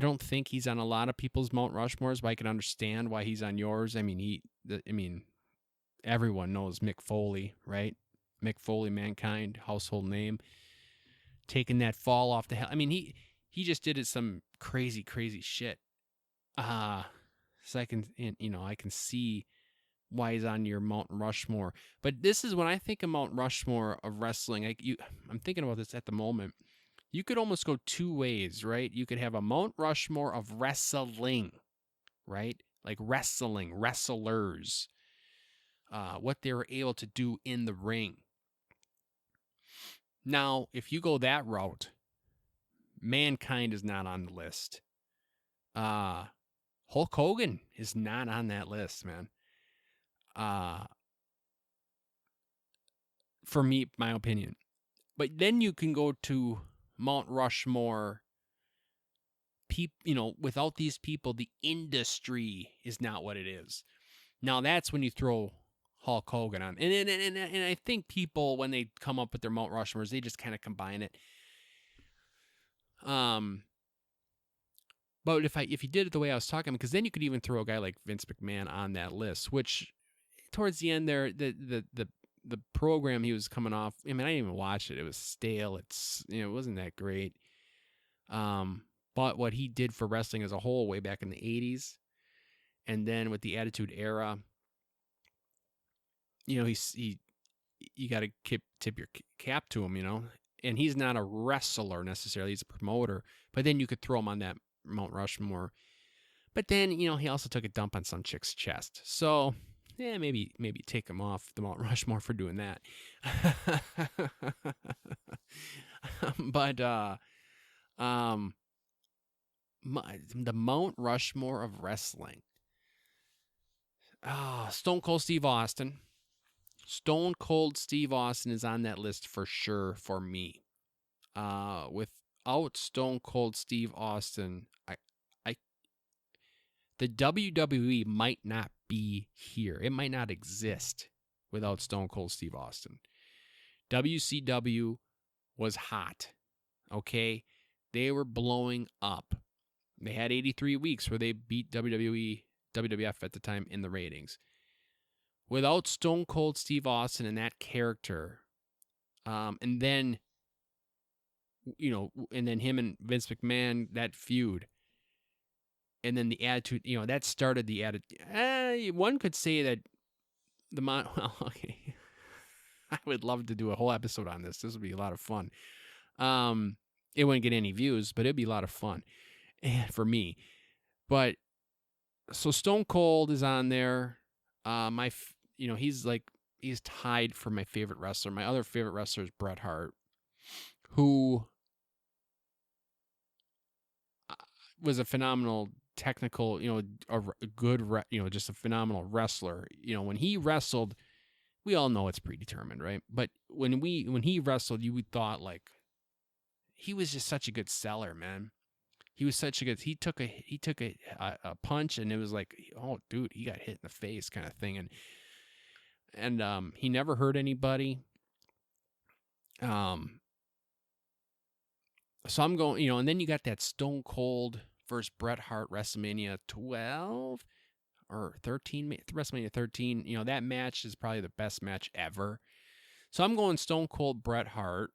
don't think he's on a lot of people's Mount Rushmores, but I can understand why he's on yours. I mean, everyone knows Mick Foley, right? Mick Foley, Mankind, household name. Taking that fall off the hell. I mean, he just did some crazy shit. So I can see why he's on your Mount Rushmore. But this is when I think of Mount Rushmore of wrestling. I'm thinking about this at the moment. You could almost go two ways, right? You could have a Mount Rushmore of wrestling, right? Like wrestling, wrestlers, what they were able to do in the ring. Now, if you go that route, Mankind is not on the list. Hulk Hogan is not on that list, man. For me, my opinion. But then you can go to Mount Rushmore. Without these people, the industry is not what it is. Now that's when you throw Hulk Hogan on. And I think people, when they come up with their Mount Rushmores, they just kind of combine it. But if you did it the way I was talking, because then you could even throw a guy like Vince McMahon on that list, which towards the end there, the program he was coming off, I mean, I didn't even watch it. It was stale. It wasn't that great. But what he did for wrestling as a whole way back in the 80s, and then with the Attitude Era, you got to tip your cap to him, and he's not a wrestler necessarily. He's a promoter, but then you could throw him on that Mount Rushmore. But then, he also took a dump on some chick's chest. So, maybe take him off the Mount Rushmore for doing that. But the Mount Rushmore of wrestling. Stone Cold Steve Austin. Stone Cold Steve Austin is on that list for sure for me. Without Stone Cold Steve Austin, the WWE might not be here. It might not exist without Stone Cold Steve Austin. WCW was hot, okay? They were blowing up. They had 83 weeks where they beat WWF at the time in the ratings. Without Stone Cold Steve Austin and that character, and then him and Vince McMahon, that feud, and then the Attitude, that started the Attitude. One could say that well, okay. I would love to do a whole episode on this. This would be a lot of fun. It wouldn't get any views, but it'd be a lot of fun for me. But so Stone Cold is on there. He's tied for my favorite wrestler. My other favorite wrestler is Bret Hart, who was a phenomenal technical, a good, just a phenomenal wrestler. When he wrestled, we all know it's predetermined, right? But when he wrestled, you thought like he was just such a good seller, man. He was such a good. He took a punch, and it was like, oh, dude, he got hit in the face, kind of thing, and he never hurt anybody. So I'm going, and then you got that Stone Cold versus Bret Hart WrestleMania 12 or 13, WrestleMania 13. That match is probably the best match ever. So I'm going Stone Cold Bret Hart.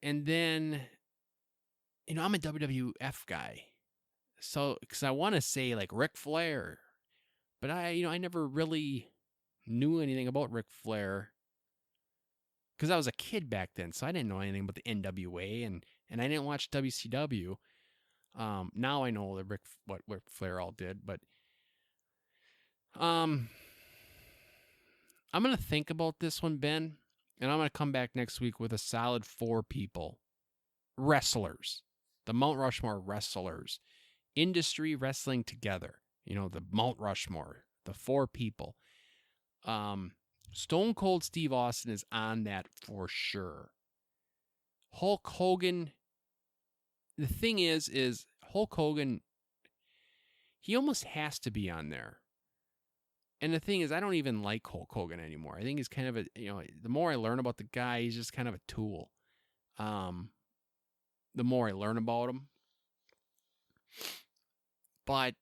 And then, I'm a WWF guy. So, because I want to say like Ric Flair, but I never really knew anything about Ric Flair because I was a kid back then. So I didn't know anything about the NWA and I didn't watch WCW. Now I know what Ric Flair all did, but I'm going to think about this one, Ben, and I'm going to come back next week with a solid 4 people. Wrestlers. The Mount Rushmore wrestlers. Industry wrestling together. The Mount Rushmore. The 4 people. Stone Cold Steve Austin is on that for sure. Hulk Hogan. The thing is Hulk Hogan, he almost has to be on there. And the thing is, I don't even like Hulk Hogan anymore. I think he's kind of the more I learn about the guy, he's just kind of a tool. The more I learn about him. But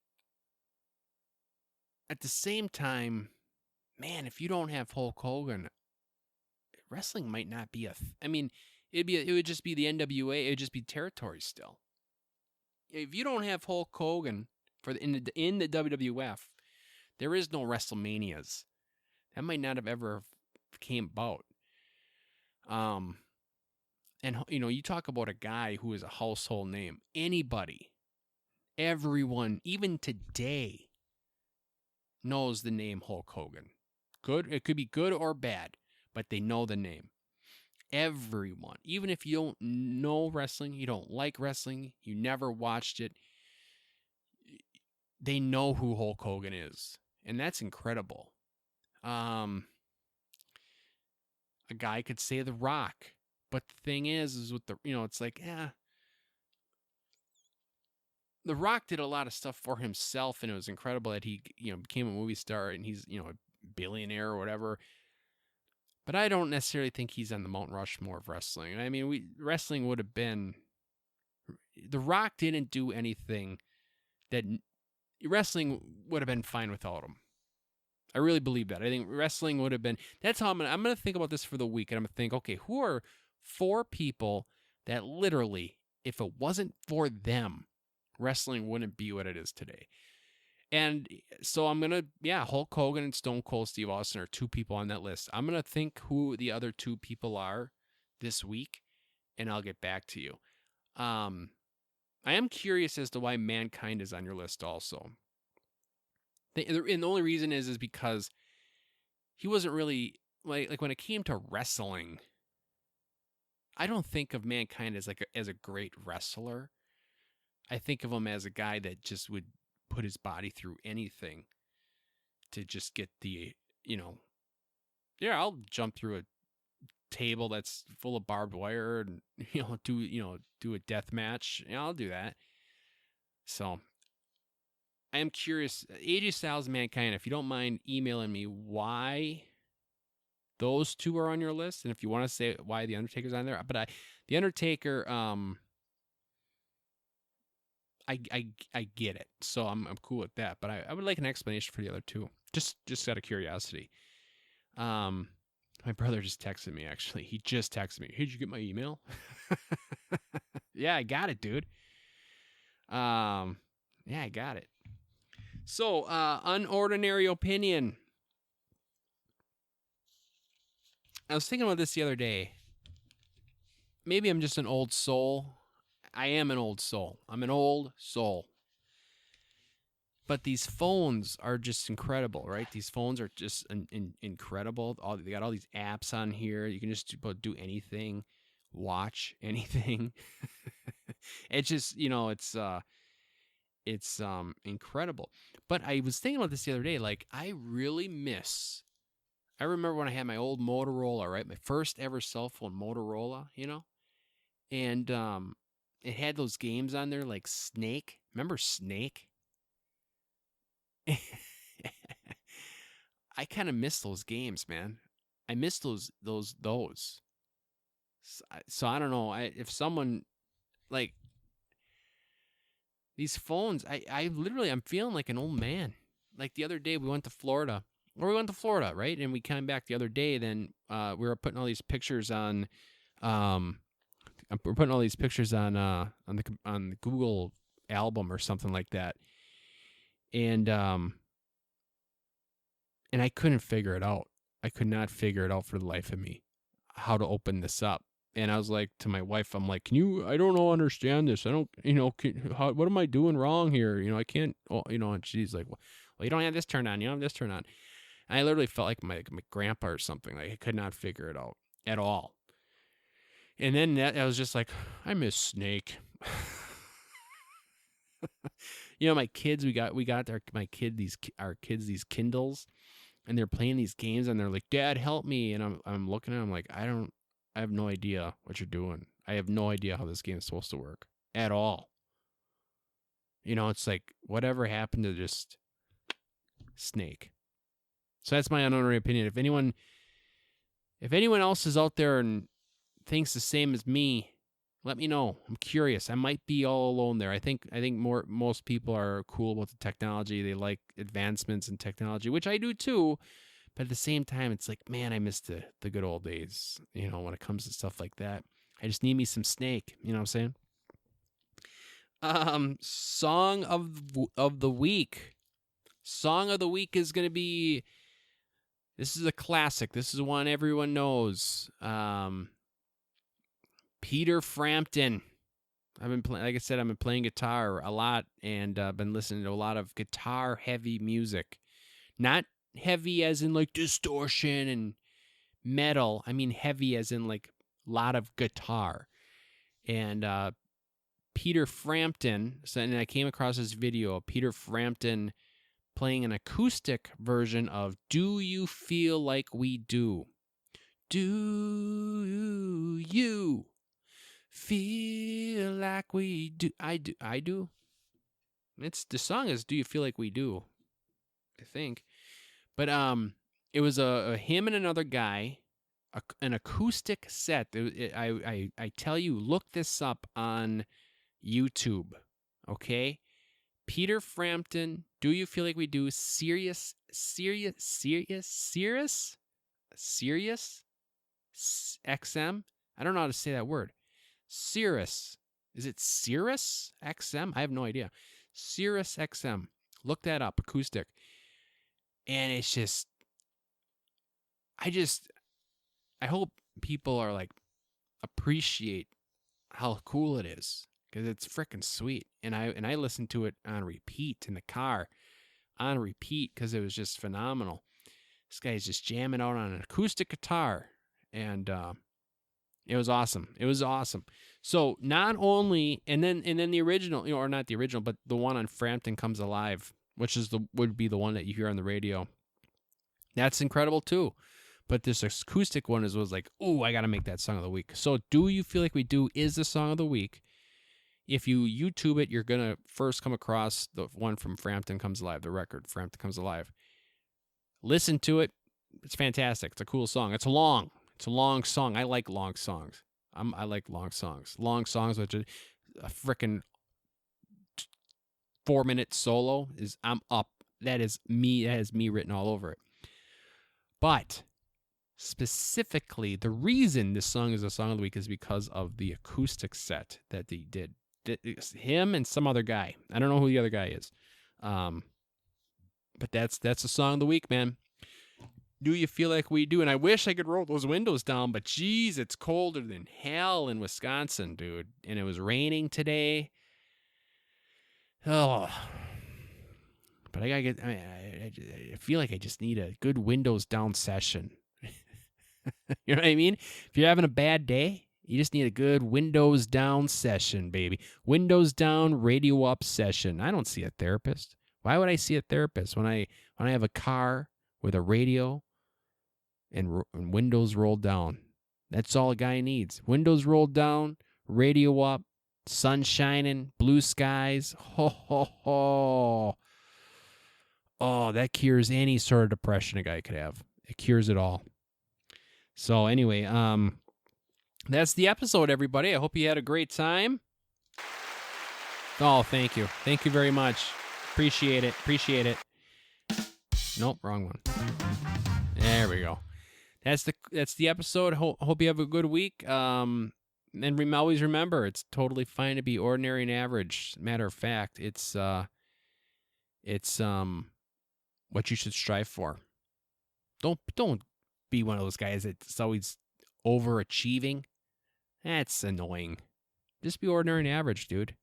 at the same time, man, if you don't have Hulk Hogan, wrestling might not be it would just be the NWA. It would just be territory still. If you don't have Hulk Hogan in the WWF, there is no WrestleManias. That might not have ever came about. And you talk about a guy who is a household name. Anybody, everyone, even today, knows the name Hulk Hogan. Good, it could be good or bad, but they know the name. Everyone, even if you don't know wrestling, you don't like wrestling, you never watched it, they know who Hulk Hogan is. And that's incredible. A guy could say The Rock, but the thing is with it's like, The Rock did a lot of stuff for himself, and it was incredible that he, became a movie star and he's, a billionaire or whatever. But I don't necessarily think he's on the Mount Rushmore of wrestling. I mean, wrestling would have been... The Rock didn't do anything that... Wrestling would have been fine without him. I really believe that. I think wrestling would have been... That's how I'm going to think about this for the week. And I'm going to think, okay, who are 4 people that literally, if it wasn't for them, wrestling wouldn't be what it is today? And so I'm going to, Hulk Hogan and Stone Cold Steve Austin are 2 people on that list. I'm going to think who the other 2 people are this week, and I'll get back to you. I am curious as to why Mankind is on your list also. And the only reason is because he wasn't really like when it came to wrestling. I don't think of Mankind as as a great wrestler. I think of him as a guy that just would put his body through anything to just get the, you know, yeah, I'll jump through a table that's full of barbed wire and do a death match. Yeah, I'll do that. So I am curious, AJ Styles, Mankind. If you don't mind emailing me why those two are on your list, and if you want to say why the Undertaker's on there, but the Undertaker, I get it, so I'm cool with that. But I would like an explanation for the other two, just out of curiosity. My brother just texted me. Actually, he just texted me. Hey, did you get my email? Yeah, I got it, dude. Yeah, I got it. So, unordinary opinion. I was thinking about this the other day. Maybe I'm just an old soul. I am an old soul. I'm an old soul. But these phones are just incredible, right? These phones are just incredible. They got all these apps on here. You can just do anything, watch anything. It's just, it's incredible. But I was thinking about this the other day. Like, I really miss. I remember when I had my old Motorola, right? My first ever cell phone, Motorola, and it had those games on there like Snake. Remember Snake? I kind of miss those games, man. I miss those. So I don't know. If someone like these phones, I literally I'm feeling like an old man. Like the other day we went to Florida, right? And we came back the other day. Then we were putting all these pictures on. We're putting all these pictures on the Google album or something like that, and I couldn't figure it out. I could not figure it out for the life of me, how to open this up. And I was like to my wife, I'm like, I don't know, understand this. I don't, what am I doing wrong here? I can't, and she's like, well, you don't have this turned on. You don't have this turned on. And I literally felt like my grandpa or something. Like I could not figure it out at all. And then I was just like, I miss Snake. My kids, we got our kids these Kindles, and they're playing these games, and they're like, Dad, help me. And I'm looking at them like, I have no idea what you're doing. I have no idea how this game is supposed to work at all. It's like whatever happened to just Snake. So that's my unhonorary opinion. If anyone else is out there and thinks the same as me, let me know. I'm curious. I might be all alone there. I think most people are cool about the technology. They like advancements in technology, which I do too. But at the same time, it's like, man, I miss the good old days, when it comes to stuff like that. I just need me some Snake, you know what I'm saying? Song of the week. Song of the week is going to be, this is a classic. This is one everyone knows. Peter Frampton. Like I said, I've been playing guitar a lot, and been listening to a lot of guitar-heavy music. Not heavy as in like distortion and metal. I mean heavy as in like a lot of guitar. And Peter Frampton, and I came across this video of Peter Frampton playing an acoustic version of Do You Feel Like We Do? Do you feel like we do? I do. The song is Do You Feel Like We Do? I think. But it was a him and another guy, an acoustic set. I tell you, look this up on YouTube, okay? Peter Frampton, Do You Feel Like We Do? Sirius XM? I don't know how to say that word. Sirius. Is it Sirius XM? I have no idea. Sirius XM. Look that up, acoustic. And it's just, I hope people are like, appreciate how cool it is. because it's freaking sweet. And I listened to it on repeat in the car, on repeat, because it was just phenomenal. This guy's just jamming out on an acoustic guitar, and it was awesome. It was awesome. So not only, and then the original, or not the original, but the one on Frampton Comes Alive, which would be the one that you hear on the radio. That's incredible too. But this acoustic one was like, oh, I got to make that song of the week. So Do You Feel Like We Do is the song of the week. If you YouTube it, you're going to first come across the one from Frampton Comes Alive, the record, Frampton Comes Alive. Listen to it. It's fantastic. It's a cool song. It's long. It's a long song. I like long songs. I like long songs. Long songs with a freaking 4-minute solo I'm up. That is me. That has me written all over it. But specifically, the reason this song is a song of the week is because of the acoustic set that they did. It's him and some other guy. I don't know who the other guy is. But that's the song of the week, man. Do You Feel Like We Do? And I wish I could roll those windows down, but geez, it's colder than hell in Wisconsin, dude. And it was raining today. Oh. But I gotta get, I feel like I just need a good windows down session. You know what I mean? If you're having a bad day, you just need a good windows down session, baby. Windows down, radio up session. I don't see a therapist. Why would I see a therapist when I have a car with a radio and windows rolled down? That's all a guy needs. Windows rolled down, radio up, sun shining, blue skies. Ho, ho, ho. Oh, that cures any sort of depression a guy could have. It cures it all. So anyway, that's the episode, everybody. I hope you had a great time. Oh, thank you. Thank you very much. Appreciate it. Appreciate it. Nope, wrong one. There we go. That's the episode. Hope you have a good week. And always remember, it's totally fine to be ordinary and average. Matter of fact, it's what you should strive for. Don't be one of those guys that's always overachieving. That's annoying. Just be ordinary and average, dude.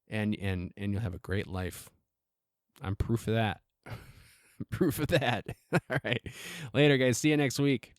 And you'll have a great life. I'm proof of that. Proof of that. All right. Later, guys. See you next week.